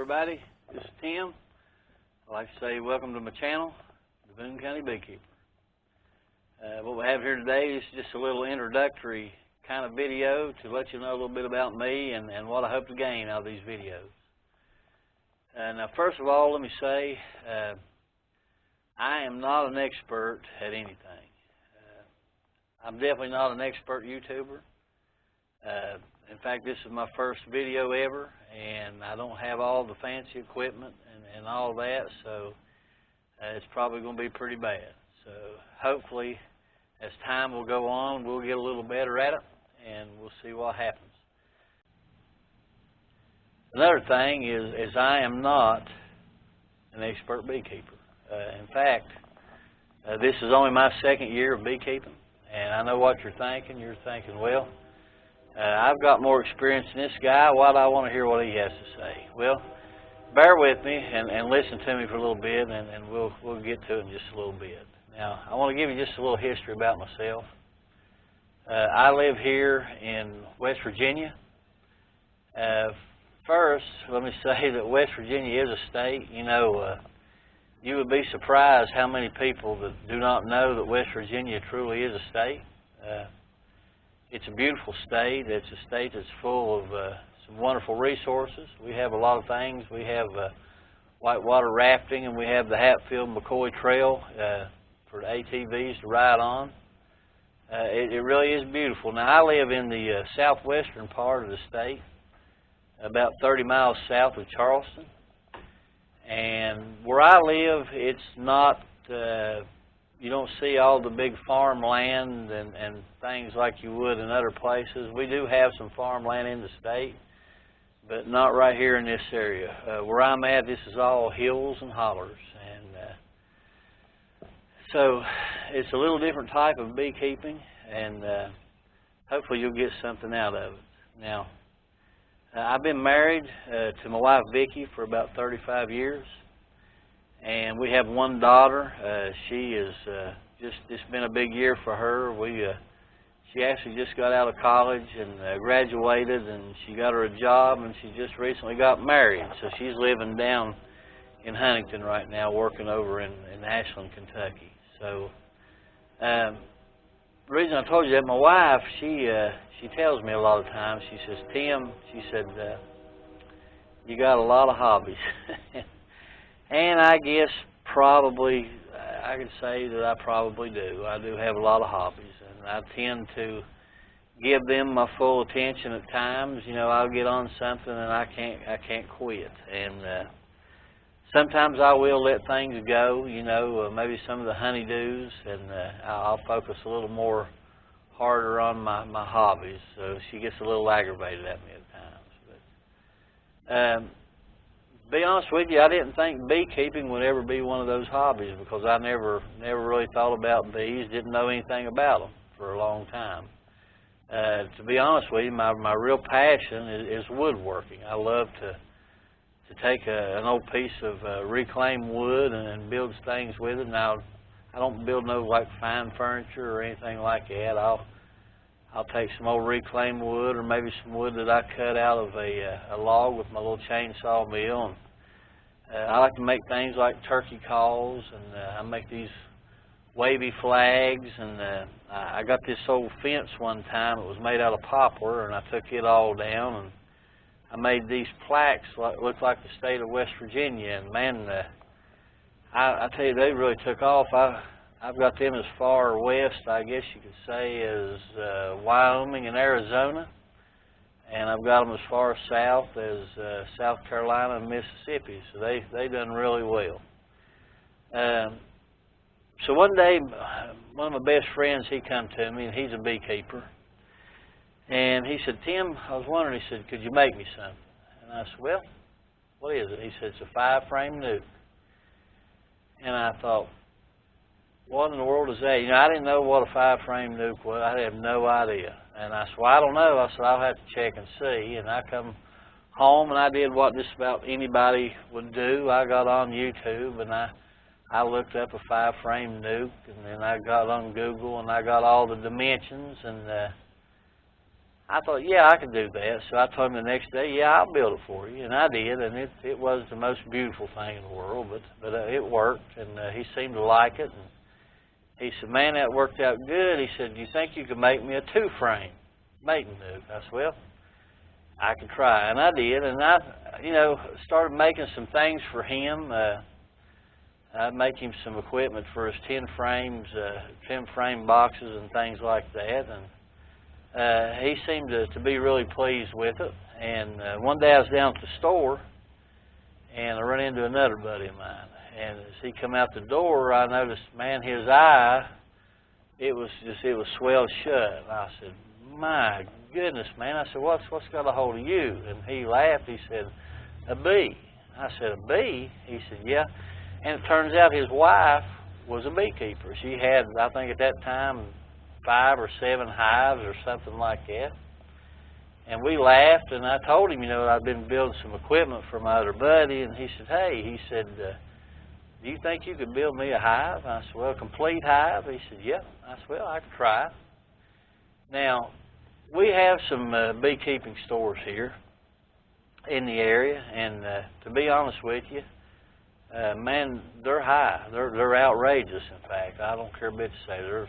everybody. This is Tim. I'd like to say welcome to my channel, the Boone County Beekeeper. What we have here today is just a little introductory kind of video to let you know a little bit about me and what I hope to gain out of these videos. Now, first of all, let me say I am not an expert at anything. I'm definitely not an expert YouTuber. In fact, this is my first video ever, and I don't have all the fancy equipment and all that, so it's probably going to be pretty bad. So hopefully, as time will go on, we'll get a little better at it, and we'll see what happens. Another thing is I am not an expert beekeeper. In fact, this is only my second year of beekeeping, and I know what you're thinking. You're thinking, well, I've got more experience than this guy. Why do I want to hear what he has to say? Well, bear with me and listen to me for a little bit, and we'll get to it in just a little bit. Now, I want to give you just a little history about myself. I live here in West Virginia. First, let me say that West Virginia is a state. You know, you would be surprised how many people that do not know that West Virginia truly is a state. It's a beautiful state. It's a state that's full of some wonderful resources. We have a lot of things. We have whitewater rafting, and we have the Hatfield-McCoy Trail for the ATVs to ride on. It really is beautiful. Now, I live in the southwestern part of the state, about 30 miles south of Charleston. And where I live, it's not, you don't see all the big farmland and things like you would in other places. We do have some farmland in the state, but not right here in this area. Where I'm at, this is all hills and hollers. And so it's a little different type of beekeeping, and hopefully you'll get something out of it. Now, I've been married to my wife Vicki for about 35 years, and we have one daughter. She is it's been a big year for her. She actually just got out of college and graduated, and she got her a job, and she just recently got married. So she's living down in Huntington right now, working over in Ashland, Kentucky. So the reason I told you that, my wife, she tells me a lot of times, she says, Tim, she said, you got a lot of hobbies. And I guess probably, I could say that I probably do. I do have a lot of hobbies, and I tend to give them my full attention at times. You know, I'll get on something and I can't quit. And sometimes I will let things go, you know, maybe some of the honeydews, and I'll focus a little more harder on my hobbies. So she gets a little aggravated at me at times. But be honest with you, I didn't think beekeeping would ever be one of those hobbies, because I never really thought about bees, didn't know anything about them for a long time. To be honest with you, my real passion is woodworking. I love to take an old piece of reclaimed wood and build things with it. Now, I don't build no like fine furniture or anything like that. I'll take some old reclaimed wood, or maybe some wood that I cut out of a log with my little chainsaw mill. And I like to make things like turkey calls, and I make these wavy flags. And I got this old fence one time. It was made out of poplar, and I took it all down, and I made these plaques look like the state of West Virginia. And man, I tell you, they really took off. I've got them as far west, I guess you could say, as Wyoming and Arizona, and I've got them as far south as South Carolina and Mississippi. So they done really well. So one day, one of my best friends, he come to me, and he's a beekeeper, and he said, Tim, I was wondering, he said, could you make me something? And I said, well, what is it? He said, it's a 5-frame nuke. And I thought, what in the world is that? You know, I didn't know what a 5-frame nuke was. I had no idea. And I said, well, I don't know. I said, I'll have to check and see. And I come home, and I did what just about anybody would do. I got on YouTube, and I looked up a 5-frame nuke, and then I got on Google, and I got all the dimensions. And I thought, yeah, I could do that. So I told him the next day, yeah, I'll build it for you. And I did, and it was the most beautiful thing in the world, but it worked, and he seemed to like it. And he said, man, that worked out good. He said, do you think you could make me a 2-frame mating nuke? I said, well, I could try. And I did, and I, started making some things for him. I'd make him some equipment for his 10 frame boxes and things like that. And he seemed to be really pleased with it. And one day I was down at the store, and I ran into another buddy of mine. And as he come out the door, I noticed, man, his eye, it was swelled shut. And I said, my goodness, man. I said, what's got a hold of you? And he laughed. He said, a bee. I said, a bee? He said, yeah. And it turns out his wife was a beekeeper. She had, I think at that time, 5 or 7 hives or something like that. And we laughed, and I told him, I'd been building some equipment for my other buddy, and he said, hey, do you think you could build me a hive? I said, well, a complete hive? He said, yeah. I said, well, I could try. Now, we have some beekeeping stores here in the area, and to be honest with you, man, they're high. They're outrageous, in fact. I don't care a bit to say.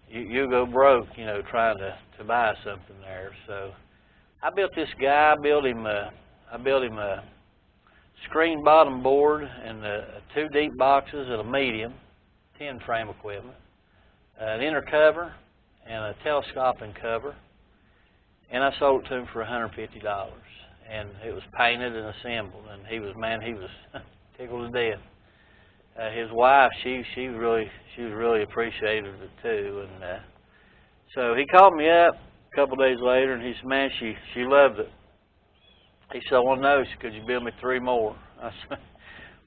You go broke, trying to buy something there. So I built this guy. I built him a screen bottom board and 2 deep boxes and a medium, 10 frame equipment, an inner cover and a telescoping cover, and I sold it to him for $150. And it was painted and assembled, and he was tickled to death. His wife, she was really appreciative of it too, and so he called me up a couple of days later, and he said, man, she loved it. He said, I want to know, could you build me 3 more? I said,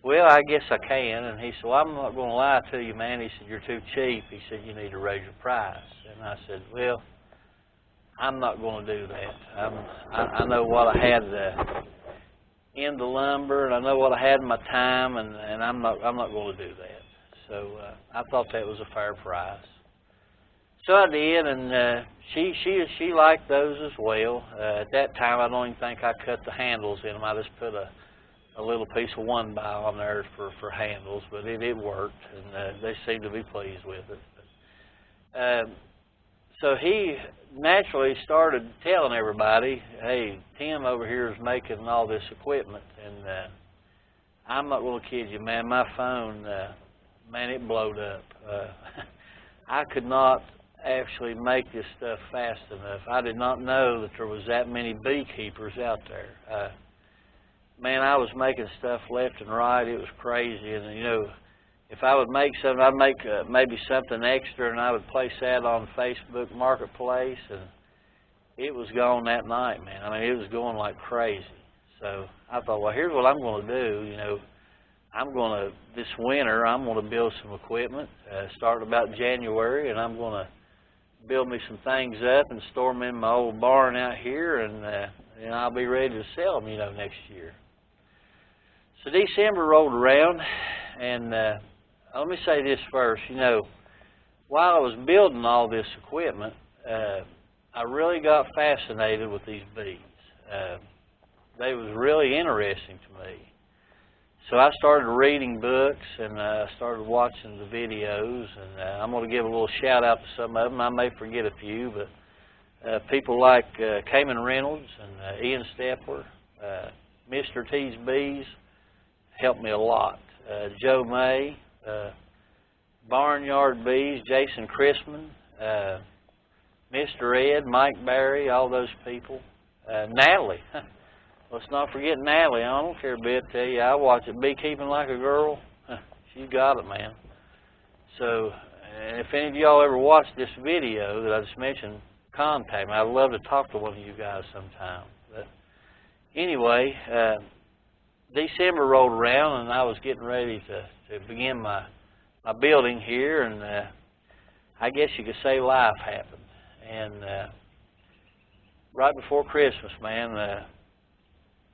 well, I guess I can. And he said, well, I'm not going to lie to you, man. He said, you're too cheap. He said, you need to raise your price. And I said, well, I'm not going to do that. I know what I had in the lumber, and I know what I had in my time, and I'm not going to do that. So I thought that was a fair price. So I did, and she liked those as well. At that time, I don't even think I cut the handles in them. I just put a little piece of 1x on there for handles, but it worked, and they seemed to be pleased with it. So he naturally started telling everybody, hey, Tim over here is making all this equipment, and I'm not going to kid you, man, my phone, man, it blowed up. I could not actually make this stuff fast enough. I did not know that there was that many beekeepers out there. Man, I was making stuff left and right. It was crazy, and if I would make something, I'd make maybe something extra, and I would place that on Facebook Marketplace, and it was gone that night, man. I mean, it was going like crazy. So I thought, well, here's what I'm going to do. This winter, I'm going to build some equipment, starting about January, and I'm going to build me some things up and store them in my old barn out here, and I'll be ready to sell them, next year. So December rolled around, and let me say this first. While I was building all this equipment, I really got fascinated with these bees. They was really interesting to me. So I started reading books, and I started watching the videos, and I'm going to give a little shout out to some of them. I may forget a few, but people like Cayman Reynolds and Ian Stepler, Mr. T's Bees helped me a lot. Joe May, Barnyard Bees, Jason Chrisman, Mr. Ed, Mike Barry, all those people. Natalie. Let's not forget Natalie. I don't care a bit, tell you. I watch it, Beekeeping Like a Girl. She's got it, man. So, if any of y'all ever watched this video that I just mentioned, contact me. I'd love to talk to one of you guys sometime. But anyway, December rolled around, and I was getting ready to begin my building here, and I guess you could say life happened. And right before Christmas, man,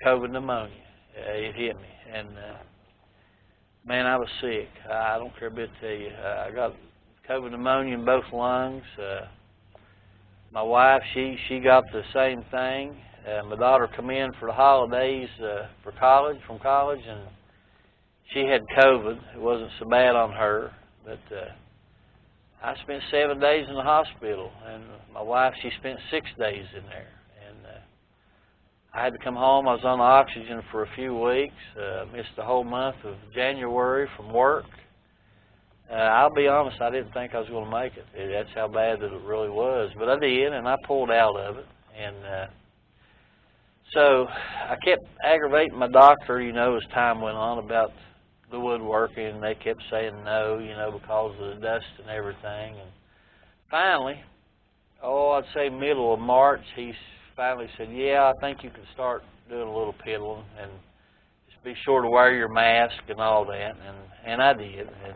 COVID pneumonia, it hit me, and man, I was sick. I don't care a bit to tell you. I got COVID pneumonia in both lungs. My wife, she got the same thing. My daughter come in for the holidays from college, and she had COVID. It wasn't so bad on her, but I spent 7 days in the hospital, and my wife, she spent 6 days in there. And I had to come home. I was on oxygen for a few weeks. Missed the whole month of January from work. I'll be honest, I didn't think I was going to make it. That's how bad that it really was. But I did, and I pulled out of it. And so I kept aggravating my doctor, you know, as time went on about the woodworking, and they kept saying no, you know, because of the dust and everything. And finally, I'd say middle of March, he finally said, yeah, I think you can start doing a little piddling, and just be sure to wear your mask and all that. And I did. And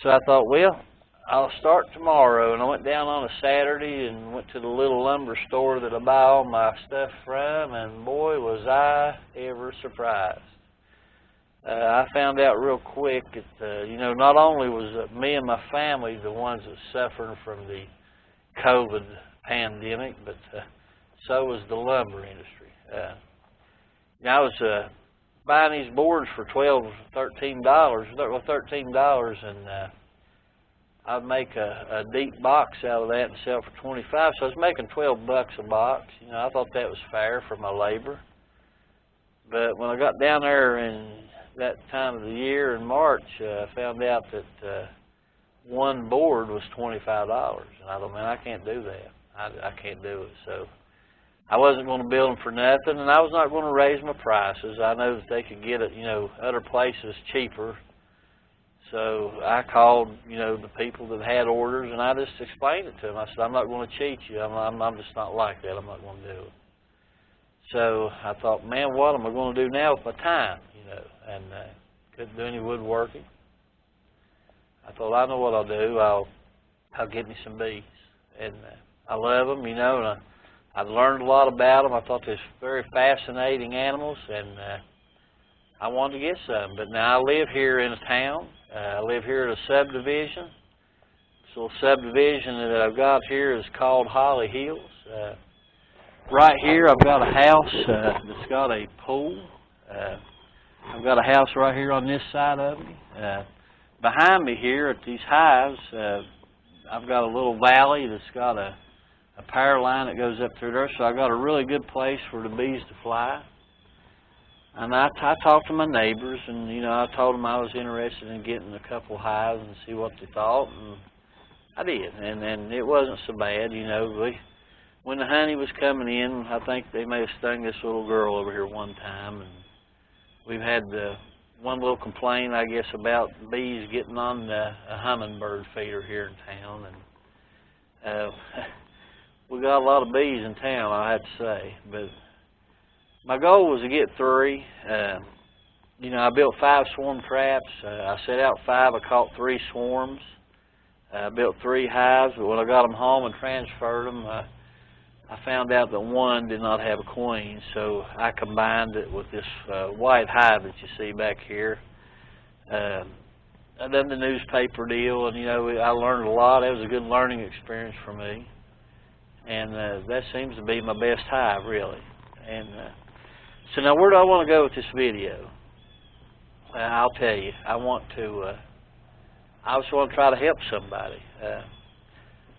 so I thought, well, I'll start tomorrow. And I went down on a Saturday and went to the little lumber store that I buy all my stuff from, and boy, was I ever surprised. I found out real quick that, you know, not only was me and my family the ones that suffered from the COVID pandemic, but so was the lumber industry. I was buying these boards for $12, $13, and I'd make a deep box out of that and sell it for $25. So I was making $12 a box. You know, I thought that was fair for my labor. But when I got down there in that time of the year in March, I found out that one board was $25, and I thought, man, I can't do that. I can't do it. So I wasn't going to build them for nothing, and I was not going to raise my prices. I know that they could get it, you know, other places cheaper. So I called, you know, the people that had orders, and I just explained it to them. I said, I'm not going to cheat you. I'm just not like that. I'm not going to do it. So I thought, man, what am I going to do now with my time, you know? And couldn't do any woodworking. I thought, I know what I'll do. I'll get me some bees. And I love them, you know, and I've learned a lot about them. I thought they were very fascinating animals, and I wanted to get some. But now I live here in a town. I live here at a subdivision. This little subdivision that I've got here is called Holly Hills. Right here I've got a house that's got a pool. I've got a house right here on this side of me. Behind me here at these hives, I've got a little valley that's got a power line that goes up through there, so I got a really good place for the bees to fly. And I talked to my neighbors, and, you know, I told them I was interested in getting a couple hives and see what they thought, and I did. And it wasn't so bad, you know. When the honey was coming in, I think they may have stung this little girl over here one time, and we've had one little complaint, I guess, about bees getting on a hummingbird feeder here in town, and we got a lot of bees in town, I have to say. But my goal was to get 3. You know, I built 5 swarm traps. I set out 5. I caught 3 swarms. I built 3 hives, but when I got them home and transferred them, I found out that one did not have a queen, so I combined it with this white hive that you see back here. I done the newspaper deal, and, you know, I learned a lot. It was a good learning experience for me, and that seems to be my best hive, really. And so now, where do I want to go with this video? I'll tell you. I just want to try to help somebody.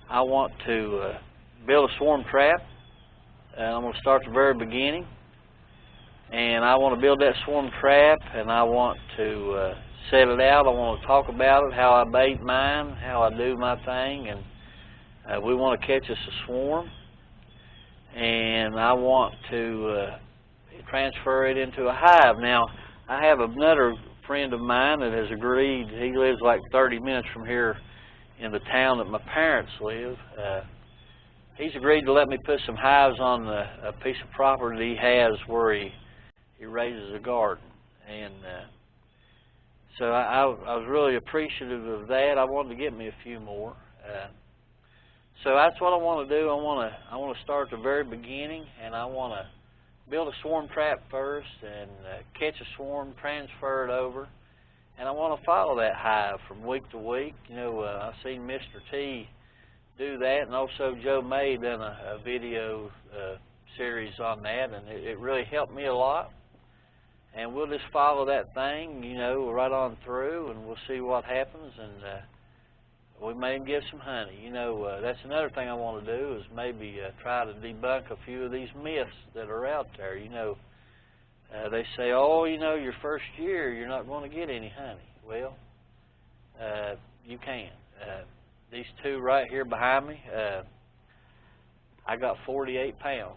I want to build a swarm trap. I'm going to start at the very beginning, and I want to build that swarm trap, and I want to set it out. I want to talk about it, how I bait mine, how I do my thing, and we want to catch us a swarm, and I want to transfer it into a hive. Now, I have another friend of mine that has agreed. He lives like 30 minutes from here in the town that my parents live. He's agreed to let me put some hives on a piece of property he has where he raises a garden. And so I was really appreciative of that. I wanted to get me a few more. So that's what I want to do. I want to start at the very beginning, and I want to build a swarm trap first and catch a swarm, transfer it over, and I want to follow that hive from week to week. You know, I've seen Mr. T do that, and also Joe May done a video series on that, and it really helped me a lot. And we'll just follow that thing, you know, right on through, and we'll see what happens, and we may get some honey. You know, that's another thing I want to do is maybe try to debunk a few of these myths that are out there. You know, they say, oh, you know, your first year you're not going to get any honey. Well, you can. These two right here behind me, I got 48 pounds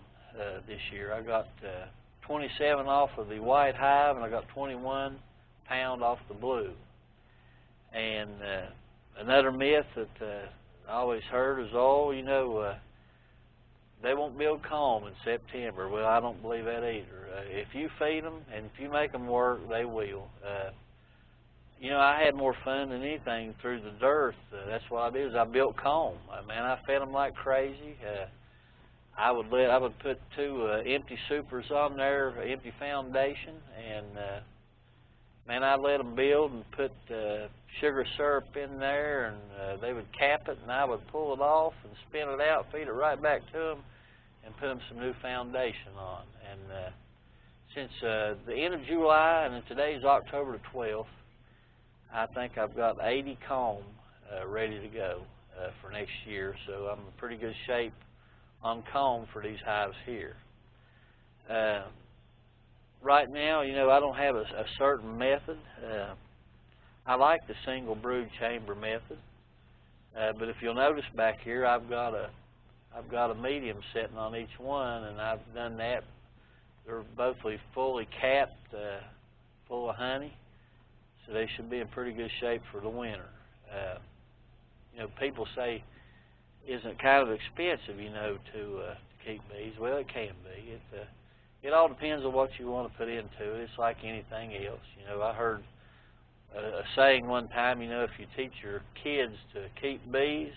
this year. I got 27 off of the white hive, and I got 21 pounds off the blue. And another myth that I always heard is, oh, you know, they won't build comb in September. Well, I don't believe that either. If you feed them and if you make them work, they will. You know, I had more fun than anything through the dearth. That's what I did, is I built comb. Man, I fed them like crazy. I would put 2 empty supers on there, empty foundation, and man, I'd let them build and put sugar syrup in there, and they would cap it, and I would pull it off and spin it out, feed it right back to them, and put them some new foundation on. And since the end of July, and today's October the 12th, I think I've got 80 comb ready to go for next year, so I'm in pretty good shape on comb for these hives here. Right now, you know, I don't have a certain method. I like the single brood chamber method, but if you'll notice back here, I've got a medium sitting on each one, and I've done that. They're both fully capped, full of honey, so they should be in pretty good shape for the winter. You know, people say, isn't it kind of expensive, you know, to keep bees? Well, it can be. It all depends on what you want to put into it. It's like anything else. You know, I heard a saying one time, you know, if you teach your kids to keep bees,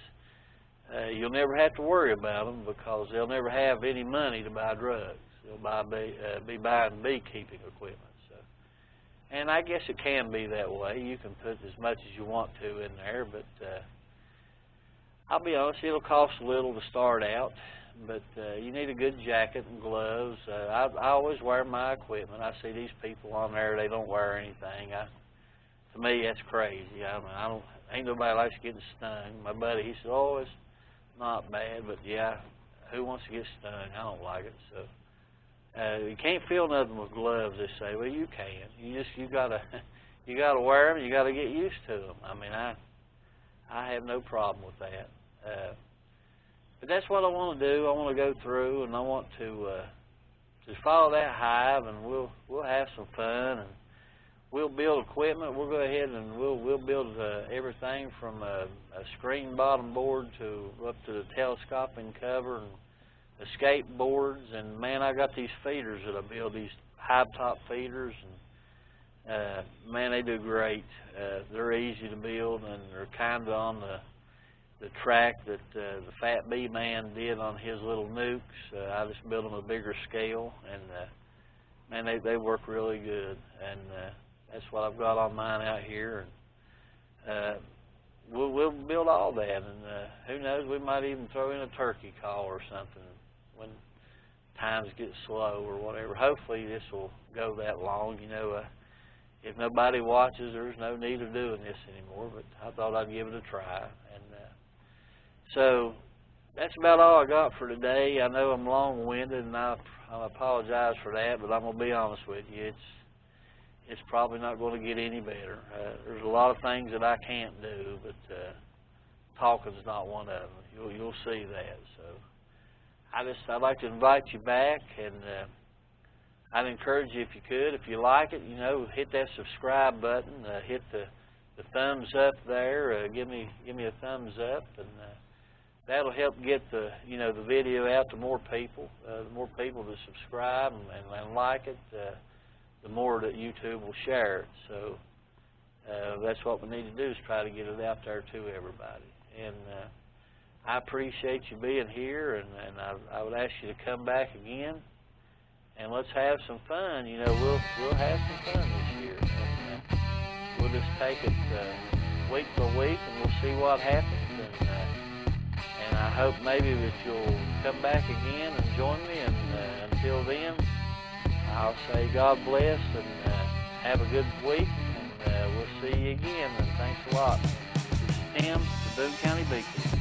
you'll never have to worry about them because they'll never have any money to buy drugs. They'll be buying beekeeping equipment. So, and I guess it can be that way. You can put as much as you want to in there, but I'll be honest, it'll cost a little to start out, but you need a good jacket and gloves. I always wear my equipment. I see these people on there, they don't wear anything. To me, that's crazy. Ain't nobody likes getting stung. My buddy, he said, oh, it's not bad, but yeah, who wants to get stung? I don't like it. So you can't feel nothing with gloves, they say. Well, you can. You gotta wear them. You gotta get used to them. I mean, I have no problem with that. But that's what I want to do. I want to go through, and I want to follow that hive, and we'll have some fun, and we'll build equipment. We'll go ahead and we'll build everything from a screen bottom board to up to the telescoping cover and escape boards. And man, I got these feeders that I build, these hive top feeders, and man, they do great. They're easy to build, and they're kind of on the track that the Fat Bee Man did on his little nukes. I just built them a bigger scale, and man, they work really good. And that's what I've got on mine out here. And we'll build all that, and who knows, we might even throw in a turkey call or something when times get slow or whatever. Hopefully this will go that long. You know, if nobody watches, there's no need of doing this anymore, but I thought I'd give it a try. And so that's about all I got for today. I know I'm long-winded, and I apologize for that, but I'm going to be honest with you. It's probably not going to get any better. There's a lot of things that I can't do, but talking's not one of them. You'll see that. So I'd like to invite you back, and I'd encourage you, if you could, if you like it, you know, hit that subscribe button, hit the thumbs up there, give me a thumbs up, and that'll help get the video out to more people. The more people that subscribe and like it, the more that YouTube will share it. So that's what we need to do, is try to get it out there to everybody. And I appreciate you being here, and I would ask you to come back again, and let's have some fun. You know, we'll have some fun this year. And, we'll just take it week by week, and we'll see what happens. And hope maybe that you'll come back again and join me, and until then, I'll say God bless and have a good week, and we'll see you again, and thanks a lot. This is Tim, the Boone County Beekeeper.